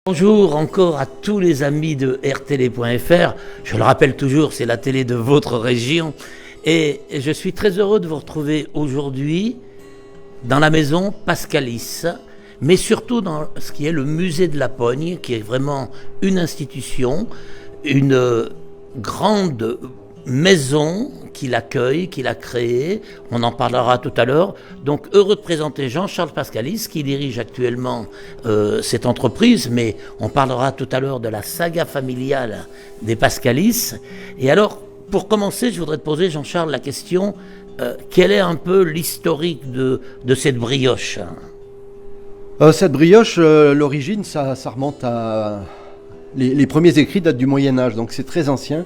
Bonjour encore à tous les amis de rtl.fr. Je le rappelle toujours, c'est la télé de votre région. Et je suis très heureux de vous retrouver aujourd'hui dans la maison Pascalis, mais surtout dans ce qui est le musée de la Pogne, qui est vraiment une institution, une grande maison qui l'accueille, qui l'a créée. On en parlera tout à l'heure. Donc heureux de présenter Jean-Charles Pascalis qui dirige actuellement cette entreprise, mais on parlera tout à l'heure de la saga familiale des Pascalis. Et alors, pour commencer, je voudrais te poser, Jean-Charles, la question, quel est un peu l'historique de cette brioche? Cette brioche, l'origine, ça remonte à... Les premiers écrits datent du Moyen-Âge, donc c'est très ancien.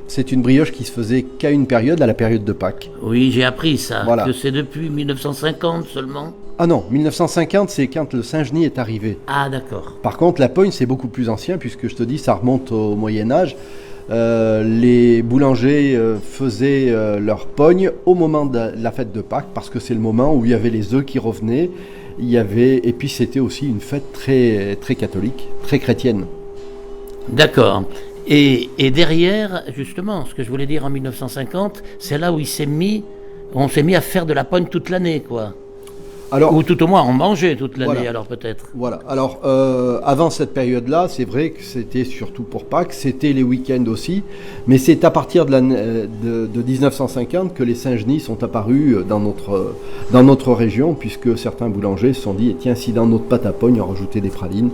C'est une brioche qui se faisait qu'à une période, à la période de Pâques. Oui, j'ai appris ça, voilà. Que c'est depuis 1950 seulement. Ah non, 1950, c'est quand le Saint-Genis est arrivé. Ah d'accord. Par contre, la Pogne, c'est beaucoup plus ancien, puisque je te dis, ça remonte au Moyen-Âge. Les boulangers faisaient leur Pogne au moment de la fête de Pâques, parce que c'est le moment où il y avait les œufs qui revenaient. Et puis c'était aussi une fête très, très catholique, très chrétienne. D'accord. Et derrière, justement, ce que je voulais dire en 1950, c'est là où on s'est mis à faire de la pogne toute l'année, quoi. Alors, ou tout au moins, on mangeait toute l'année, voilà. Alors peut-être. Voilà. Alors, avant cette période-là, c'est vrai que c'était surtout pour Pâques, c'était les week-ends aussi, mais c'est à partir de 1950 que les Saint-Genis sont apparus dans notre région, puisque certains boulangers se sont dit, tiens, si dans notre pâte à pogne, on rajoutait des pralines.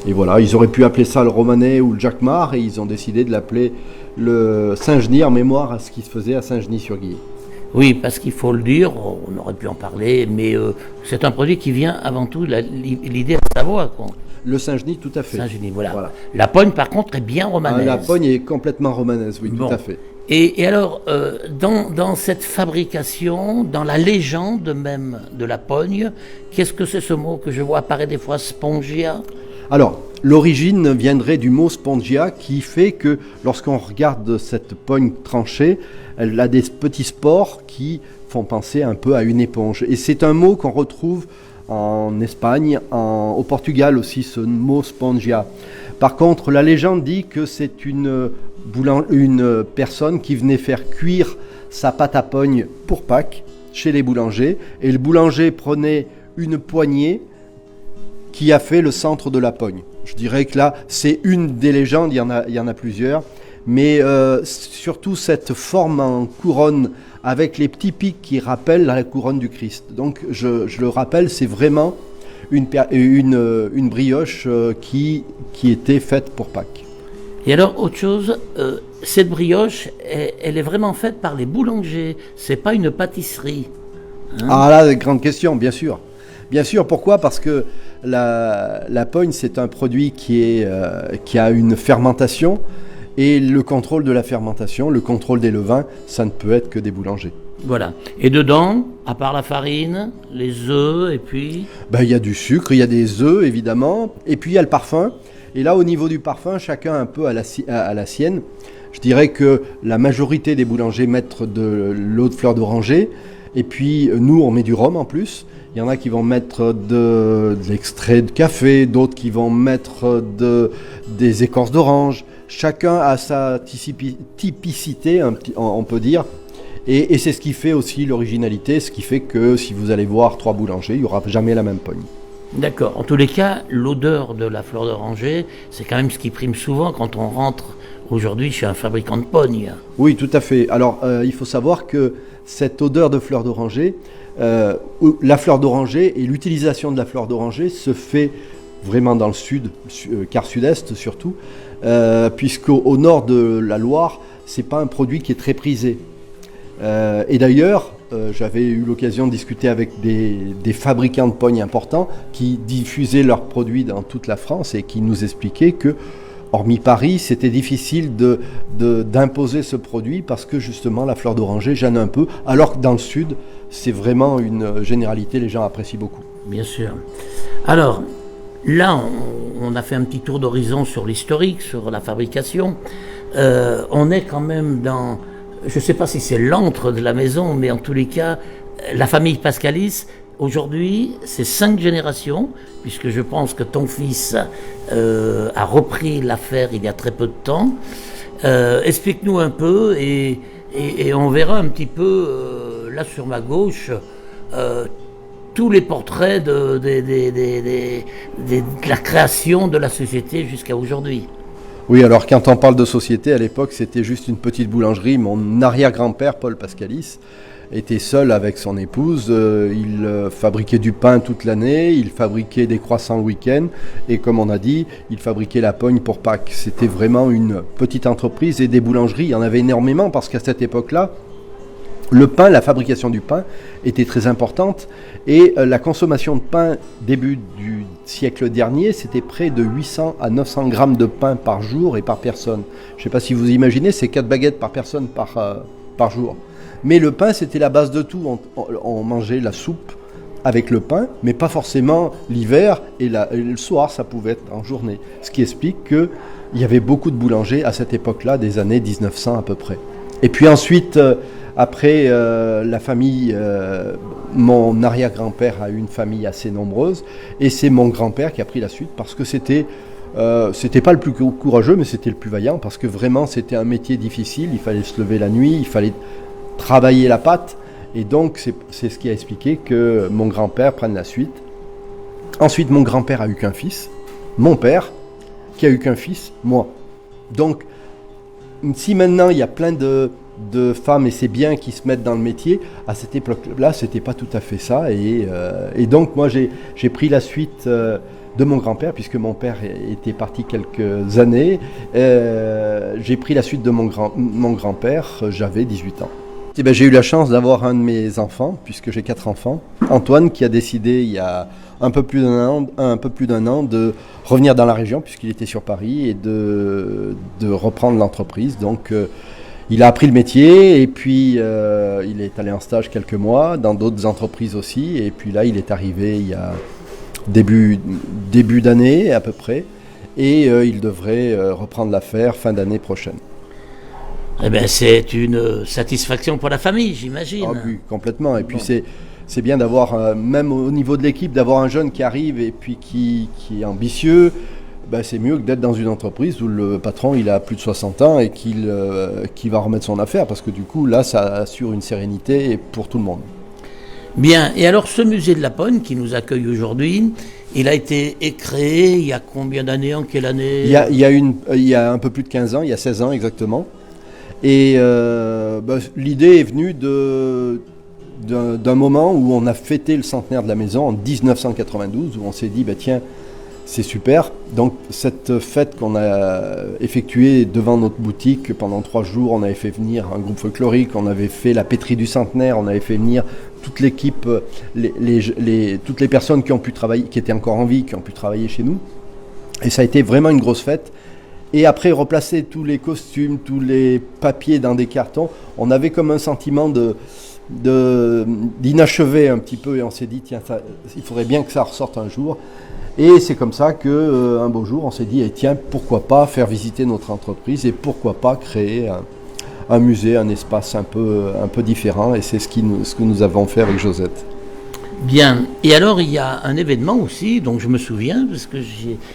Et voilà, ils auraient pu appeler ça le romanais ou le jacquemart, et ils ont décidé de l'appeler le Saint-Genis en mémoire à ce qui se faisait à Saint-Genis-sur-Guiers. Oui, parce qu'il faut le dire, on aurait pu en parler, mais c'est un produit qui vient avant tout, l'idée de Savoie, quoi. Le Saint-Genis, tout à fait. Saint-Genis, voilà. La pogne, par contre, est bien romanaise. La pogne est complètement romanaise, oui, bon. Tout à fait. Et alors, dans cette fabrication, dans la légende même de la pogne, qu'est-ce que c'est ce mot que je vois apparaître des fois, spongia? Alors, l'origine viendrait du mot spongia qui fait que lorsqu'on regarde cette pogne tranchée, elle a des petits spores qui font penser un peu à une éponge. Et c'est un mot qu'on retrouve en Espagne, au Portugal aussi, ce mot spongia. Par contre, la légende dit que c'est une personne qui venait faire cuire sa pâte à pogne pour Pâques chez les boulangers. Et le boulanger prenait une poignée qui a fait le centre de la pogne. Je dirais que là, c'est une des légendes, il y en a plusieurs, mais surtout cette forme en couronne avec les petits pics qui rappellent la couronne du Christ. Donc, je le rappelle, c'est vraiment une brioche qui était faite pour Pâques. Et alors, autre chose, cette brioche, elle est vraiment faite par les boulangers, c'est pas une pâtisserie. Hein? Ah là, grande question, bien sûr. Bien sûr, pourquoi ? Parce que la pogne, c'est un produit qui a une fermentation, et le contrôle de la fermentation, le contrôle des levains, ça ne peut être que des boulangers. Voilà. Et dedans, à part la farine, les œufs, et puis... Il y a du sucre, il y a des œufs, évidemment, et puis il y a le parfum. Et là, au niveau du parfum, chacun un peu à la sienne. Je dirais que la majorité des boulangers mettent de l'eau de fleur d'oranger, et puis nous, on met du rhum en plus. Il y en a qui vont mettre de l'extrait de café, d'autres qui vont mettre des écorces d'orange. Chacun a sa typicité, on peut dire. Et c'est ce qui fait aussi l'originalité, ce qui fait que si vous allez voir 3 boulangers, il n'y aura jamais la même pogne. D'accord. En tous les cas, l'odeur de la fleur d'oranger, c'est quand même ce qui prime souvent quand on rentre aujourd'hui chez un fabricant de pogne. Oui, tout à fait. Alors, il faut savoir que cette odeur de fleur d'oranger, la fleur d'oranger et l'utilisation de la fleur d'oranger se fait vraiment dans le sud, quart sud-est surtout, puisqu'au nord de la Loire, c'est pas un produit qui est très prisé. Et d'ailleurs, j'avais eu l'occasion de discuter avec des fabricants de pogne importants qui diffusaient leurs produits dans toute la France et qui nous expliquaient que, hormis Paris, c'était difficile d'imposer ce produit parce que justement la fleur d'oranger gêne un peu, alors que dans le sud, c'est vraiment une généralité, les gens apprécient beaucoup. Bien sûr. Alors, là, on a fait un petit tour d'horizon sur l'historique, sur la fabrication. On est quand même dans, je ne sais pas si c'est l'antre de la maison, mais en tous les cas, la famille Pascalis Aujourd'hui, c'est 5 générations, puisque je pense que ton fils a repris l'affaire il y a très peu de temps. Explique-nous un peu et on verra un petit peu, là sur ma gauche, tous les portraits de la création de la société jusqu'à aujourd'hui. Oui, alors quand on parle de société, à l'époque, c'était juste une petite boulangerie. Mon arrière-grand-père, Paul Pascalis, était seul avec son épouse. Il fabriquait du pain toute l'année, il fabriquait des croissants le week-end, et comme on a dit, il fabriquait la pogne pour Pâques. C'était vraiment une petite entreprise, et des boulangeries, il y en avait énormément, parce qu'à cette époque-là, le pain, la fabrication du pain était très importante, et la consommation de pain début du siècle dernier, c'était près de 800 à 900 grammes de pain par jour et par personne. Je ne sais pas si vous imaginez, c'est 4 baguettes par personne par jour. Mais le pain, c'était la base de tout. On mangeait la soupe avec le pain, mais pas forcément l'hiver, et le soir, ça pouvait être en journée. Ce qui explique qu'il y avait beaucoup de boulangers à cette époque-là, des années 1900 à peu près. Et puis ensuite, après, la famille, mon arrière-grand-père a eu une famille assez nombreuse, et c'est mon grand-père qui a pris la suite, parce que c'était pas le plus courageux, mais c'était le plus vaillant, parce que vraiment, c'était un métier difficile. Il fallait se lever la nuit, il fallait travailler la pâte, et donc c'est ce qui a expliqué que mon grand-père prenne la suite. Ensuite, mon grand-père a eu qu'un fils, mon père, qui a eu qu'un fils, moi. Donc, si maintenant il y a plein de femmes, et c'est bien, qui se mettent dans le métier, à cette époque-là, c'était pas tout à fait ça, et donc moi j'ai pris la suite de mon grand-père, puisque mon père était parti quelques années. J'ai pris la suite de mon grand-père, j'avais 18 ans. Et ben, j'ai eu la chance d'avoir un de mes enfants, puisque j'ai 4 enfants, Antoine, qui a décidé il y a un peu plus d'un an de revenir dans la région, puisqu'il était sur Paris, et de reprendre l'entreprise. Donc il a appris le métier, et puis il est allé en stage quelques mois dans d'autres entreprises aussi, et puis là il est arrivé il y a début d'année à peu près, et il devrait reprendre l'affaire fin d'année prochaine. Eh bien, c'est une satisfaction pour la famille, j'imagine. Ah oui, complètement. Et puis c'est bien d'avoir, même au niveau de l'équipe, d'avoir un jeune qui arrive et puis qui est ambitieux. Ben, c'est mieux que d'être dans une entreprise où le patron il a plus de 60 ans et qui va remettre son affaire, parce que du coup là ça assure une sérénité pour tout le monde. Bien, et alors ce musée de la Pogne qui nous accueille aujourd'hui, il a été créé il y a combien d'années, en quelle année? Il y a un peu plus de 15 ans, il y a 16 ans exactement. Et l'idée est venue d'un moment où on a fêté le centenaire de la maison en 1992, où on s'est dit, tiens, c'est super. Donc cette fête qu'on a effectuée devant notre boutique pendant 3 jours, on avait fait venir un groupe folklorique, on avait fait la pétrie du centenaire, on avait fait venir toute l'équipe, toutes les personnes qui ont pu travailler, qui étaient encore en vie, qui ont pu travailler chez nous. Et ça a été vraiment une grosse fête. Et après, replacer tous les costumes, tous les papiers dans des cartons, on avait comme un sentiment d'inachevé un petit peu, et on s'est dit, tiens, il faudrait bien que ça ressorte un jour. Et c'est comme ça qu'un beau jour, on s'est dit, tiens, pourquoi pas faire visiter notre entreprise, et pourquoi pas créer un musée, un espace un peu différent, et c'est ce que nous avons fait avec Josette. Bien, et alors il y a un événement aussi, dont je me souviens, parce que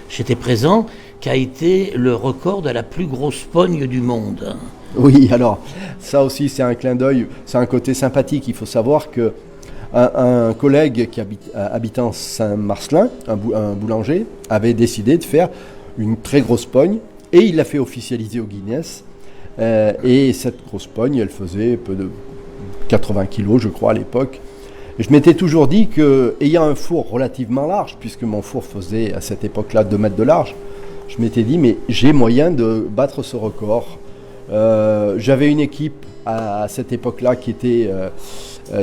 j'étais présent, qui a été le record de la plus grosse pogne du monde. Oui, alors ça aussi c'est un clin d'œil, c'est un côté sympathique. Il faut savoir que un collègue qui habitant Saint-Marcelin, un boulanger, avait décidé de faire une très grosse pogne, et il l'a fait officialiser au Guinness. Et cette grosse pogne, elle faisait peu de 80 kilos, je crois, à l'époque. Et je m'étais toujours dit que, ayant un four relativement large, puisque mon four faisait à cette époque-là 2 mètres de large, je m'étais dit, mais j'ai moyen de battre ce record. J'avais une équipe à cette époque-là qui était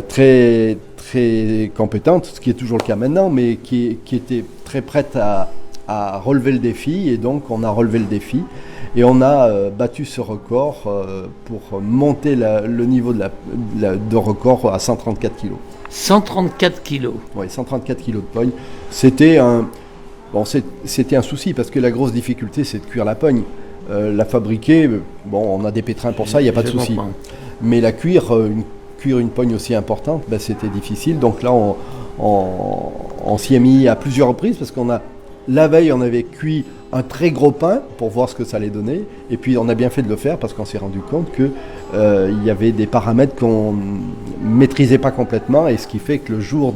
très, très compétente, ce qui est toujours le cas maintenant, mais qui était très prête à relever le défi. Et donc, on a relevé le défi. Et on a battu ce record pour monter le niveau de record à 134 kilos. 134 kilos. Oui, 134 kilos de pogne. C'était un souci, parce que la grosse difficulté, c'est de cuire la pogne. La fabriquer, on a des pétrins pour ça, il n'y a pas de souci. Mais la cuire une pogne aussi importante, c'était difficile. Donc là, on s'y est mis à plusieurs reprises parce la veille, on avait cuit un très gros pain pour voir ce que ça allait donner. Et puis, on a bien fait de le faire parce qu'on s'est rendu compte qu'il y avait des paramètres qu'on ne maîtrisait pas complètement. Et ce qui fait que le jour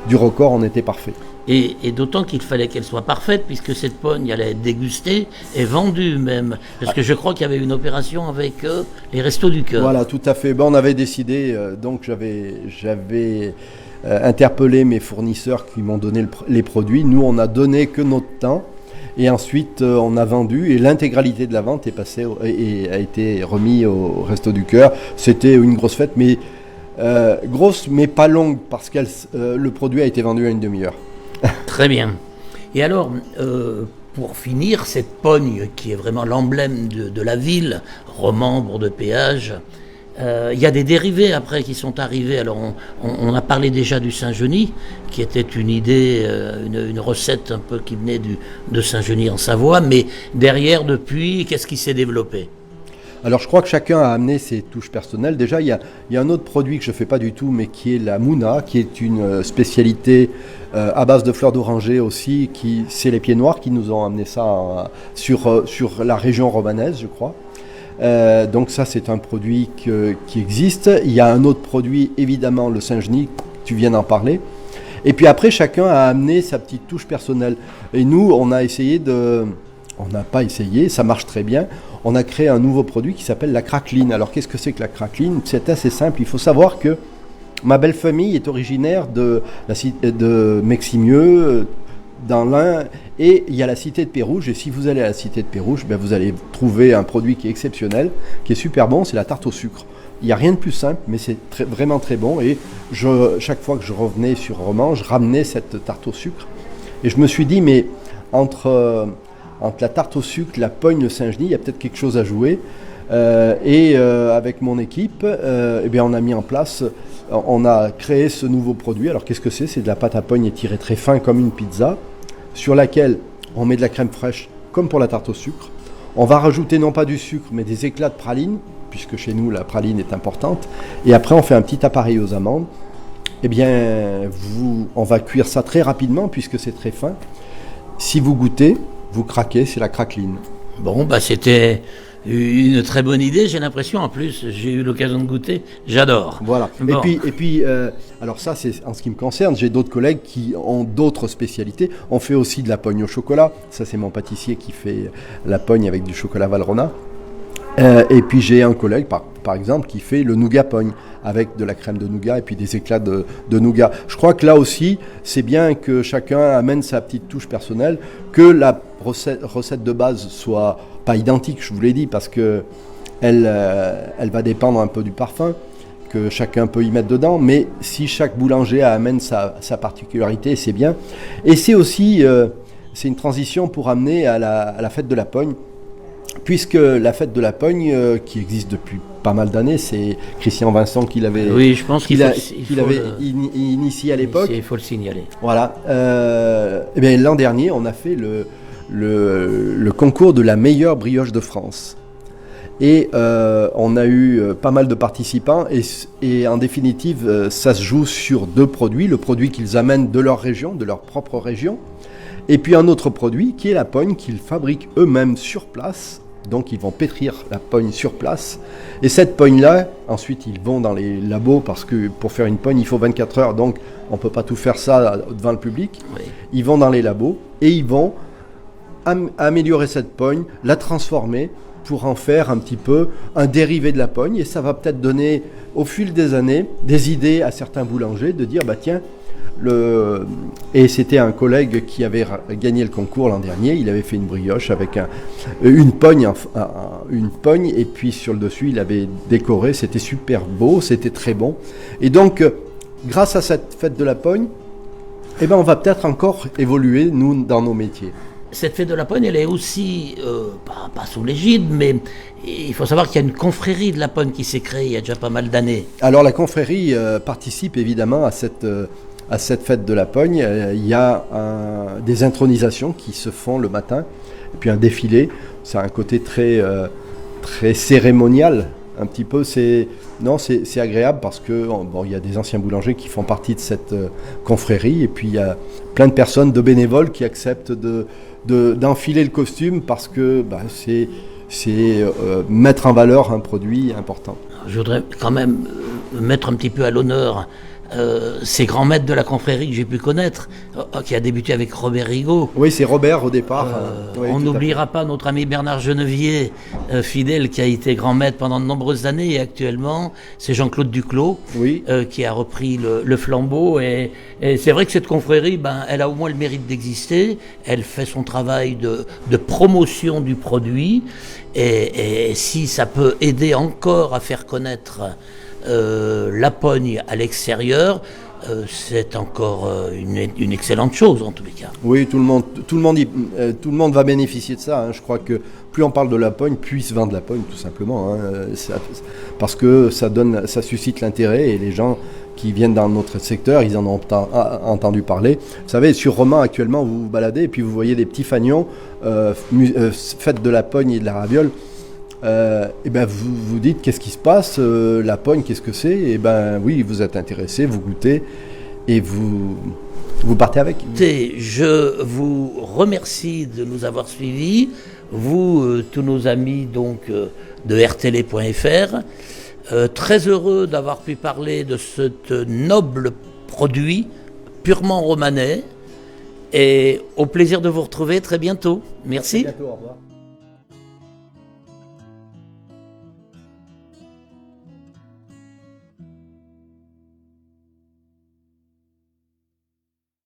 du record, on était parfait. Et d'autant qu'il fallait qu'elle soit parfaite, puisque cette pogne allait être dégustée et vendue même. Parce que je crois qu'il y avait une opération avec les Restos du Cœur. Voilà, tout à fait. On avait décidé, donc j'avais interpellé mes fournisseurs qui m'ont donné les produits. Nous, on n'a donné que notre temps. Et ensuite, on a vendu et l'intégralité de la vente est passée et a été remis au Restos du Cœur. C'était une grosse fête, mais grosse, mais pas longue, parce que le produit a été vendu à une demi-heure. Très bien. Et alors, pour finir, cette pogne qui est vraiment l'emblème de la ville, roman, bourg de péage, il y a des dérivés après qui sont arrivés. Alors, on a parlé déjà du Saint-Genis, qui était une idée, une recette un peu qui venait de Saint-Genis en Savoie, mais derrière, depuis, qu'est-ce qui s'est développé ? Alors je crois que chacun a amené ses touches personnelles. Déjà, il y a un autre produit que je ne fais pas du tout, mais qui est la mouna, qui est une spécialité à base de fleurs d'oranger aussi. C'est les Pieds Noirs qui nous ont amené ça sur la région romanaise, je crois. Donc ça, c'est un produit qui existe. Il y a un autre produit, évidemment, le Saint-Genis, tu viens d'en parler. Et puis après, chacun a amené sa petite touche personnelle. Et nous, on n'a pas essayé, ça marche très bien. On a créé un nouveau produit qui s'appelle la craqueline. Alors qu'est-ce que c'est que la craqueline ? C'est assez simple. Il faut savoir que ma belle famille est originaire de Meximieux, dans l'Ain, et il y a la cité de Pérouge. Et si vous allez à la cité de Pérouge, vous allez trouver un produit qui est exceptionnel, qui est super bon, c'est la tarte au sucre. Il n'y a rien de plus simple, mais c'est vraiment très bon. Et chaque fois que je revenais sur Romans, je ramenais cette tarte au sucre. Et je me suis dit, mais entre la tarte au sucre, la pogne, le Saint-Genis, il y a peut-être quelque chose à jouer. Avec mon équipe, on a mis en place, on a créé ce nouveau produit. Alors qu'est-ce que c'est ? C'est de la pâte à pogne étirée très fin comme une pizza, sur laquelle on met de la crème fraîche comme pour la tarte au sucre. On va rajouter non pas du sucre, mais des éclats de praline, puisque chez nous la praline est importante. Et après on fait un petit appareil aux amandes. On va cuire ça très rapidement puisque c'est très fin. Si vous goûtez, vous craquez, c'est la craqueline. Bon, c'était une très bonne idée, j'ai l'impression. En plus, j'ai eu l'occasion de goûter, j'adore. Voilà. Bon. Et puis, alors ça, c'est en ce qui me concerne. J'ai d'autres collègues qui ont d'autres spécialités. On fait aussi de la pogne au chocolat. Ça, c'est mon pâtissier qui fait la pogne avec du chocolat Valrhona. Et puis j'ai un collègue, par exemple, qui fait le nougat pogne avec de la crème de nougat et puis des éclats de nougat. Je crois que là aussi, c'est bien que chacun amène sa petite touche personnelle, que la recette de base soit pas identique, je vous l'ai dit, parce que elle va dépendre un peu du parfum que chacun peut y mettre dedans, mais si chaque boulanger amène sa particularité, c'est bien. Et c'est aussi c'est une transition pour amener à la fête de la pogne. Puisque la fête de la pogne, qui existe depuis pas mal d'années, c'est Christian Vincent qui l'avait, oui, je pense qu'il avait initié à l'époque. Il faut le signaler. Voilà. L'an dernier, on a fait le concours de la meilleure brioche de France. Et on a eu pas mal de participants. Et en définitive, ça se joue sur deux produits. Le produit qu'ils amènent de leur région, de leur propre région. Et puis un autre produit qui est la pogne qu'ils fabriquent eux-mêmes sur place. Donc ils vont pétrir la pogne sur place. Et cette pogne-là, ensuite ils vont dans les labos parce que pour faire une pogne, il faut 24 heures. Donc on ne peut pas tout faire ça devant le public. Oui. Ils vont dans les labos et ils vont améliorer cette pogne, la transformer pour en faire un petit peu un dérivé de la pogne. Et ça va peut-être donner au fil des années des idées à certains boulangers de dire tiens, et c'était un collègue qui avait gagné le concours l'an dernier. Il avait fait une brioche avec une pogne et puis sur le dessus il avait décoré. C'était super beau, c'était très bon. Et donc grâce à cette fête de la pogne, on va peut-être encore évoluer nous dans nos métiers. Cette fête de la pogne, elle est aussi, pas sous l'égide, mais il faut savoir qu'il y a une confrérie de la pogne qui s'est créée il y a déjà pas mal d'années. Alors la confrérie participe évidemment à cette fête de la pogne. Il y a des intronisations qui se font le matin, et puis un défilé. C'est un côté très, très cérémonial un petit peu. C'est agréable parce que il y a des anciens boulangers qui font partie de cette confrérie et puis il y a plein de personnes, de bénévoles qui acceptent d'enfiler le costume parce que c'est mettre en valeur un produit important. Je voudrais quand même mettre un petit peu à l'honneur ces grands maîtres de la confrérie que j'ai pu connaître, qui a débuté avec Robert Rigaud. Oui, c'est Robert au départ. Oui, on n'oubliera pas notre ami Bernard Genevier, fidèle, qui a été grand maître pendant de nombreuses années, et actuellement c'est Jean-Claude Duclos, oui. Qui a repris le flambeau. Et c'est vrai que cette confrérie, elle a au moins le mérite d'exister. Elle fait son travail de promotion du produit, et si ça peut aider encore à faire connaître la Pogne à l'extérieur, c'est encore une excellente chose en tous les cas. Oui, tout le monde va bénéficier de ça. Hein. Je crois que plus on parle de la Pogne, plus il se vend de la Pogne, tout simplement. Hein. Parce que ça suscite l'intérêt et les gens qui viennent dans notre secteur, ils en ont entendu parler. Vous savez, sur Romans actuellement, vous vous baladez et puis vous voyez des petits fagnons faits de la Pogne et de la raviole. Et vous vous dites qu'est-ce qui se passe, la Pogne, qu'est-ce que c'est? Et oui, vous êtes intéressé, vous goûtez et vous partez avec. Je vous remercie de nous avoir suivis, vous, tous nos amis donc de rtl.fr. Très heureux d'avoir pu parler de ce noble produit purement romanais, et au plaisir de vous retrouver très bientôt. Merci. À bientôt, au revoir.